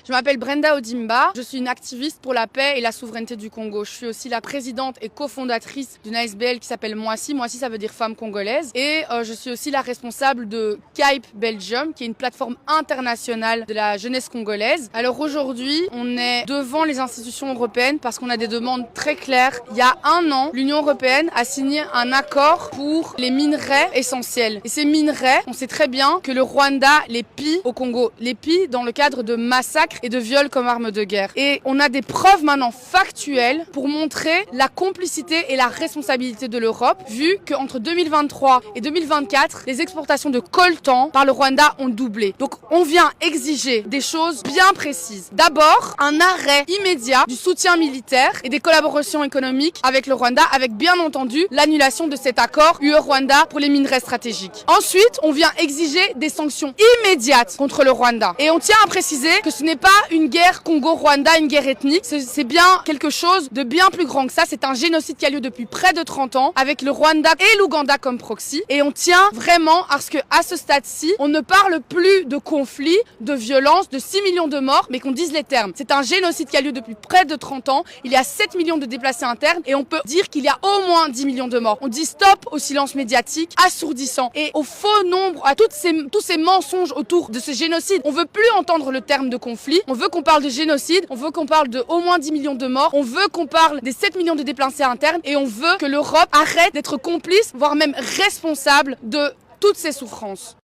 Je m'appelle Brenda Odimba, je suis une activiste pour la paix et la souveraineté du Congo. Je suis aussi la présidente et cofondatrice d'une ASBL qui s'appelle Moissi. Moissi, ça veut dire femme congolaise. Et je suis aussi la responsable de KAIP Belgium, qui est une plateforme internationale de la jeunesse congolaise. Alors aujourd'hui, on est devant les institutions européennes parce qu'on a des demandes très claires. Il y a un an, l'Union européenne a signé un accord pour les minerais essentiels. Et ces minerais, on sait très bien que le Rwanda les pille au Congo. Les pille dans le cadre de massacres et de viols comme arme de guerre. Et on a des preuves maintenant factuelles pour montrer la complicité et la responsabilité de l'Europe, vu qu'entre 2023 et 2024, les exportations de coltan par le Rwanda ont doublé. Donc on vient exiger des choses bien précises. D'abord, un arrêt immédiat du soutien militaire et des collaborations économiques avec le Rwanda, avec bien entendu l'annulation de cet accord UE-Rwanda pour les minerais stratégiques. Ensuite, on vient exiger des sanctions immédiates contre le Rwanda. Et on tient à préciser que ce n'est pas une guerre Congo-Rwanda, une guerre ethnique. C'est bien quelque chose de bien plus grand que ça. C'est un génocide qui a lieu depuis près de 30 ans avec le Rwanda et l'Ouganda comme proxy. Et on tient vraiment à ce qu'à ce stade-ci, on ne parle plus de conflit, de violence, de 6 millions de morts, mais qu'on dise les termes. C'est un génocide qui a lieu depuis près de 30 ans. Il y a 7 millions de déplacés internes et on peut dire qu'il y a au moins 10 millions de morts. On dit stop au silence médiatique assourdissant et au faux nombre, à tous ces mensonges autour de ce génocide. On veut plus entendre le terme de conflit. On veut qu'on parle de génocide, on veut qu'on parle de au moins 10 millions de morts, on veut qu'on parle des 7 millions de déplacés internes et on veut que l'Europe arrête d'être complice, voire même responsable de toutes ces souffrances.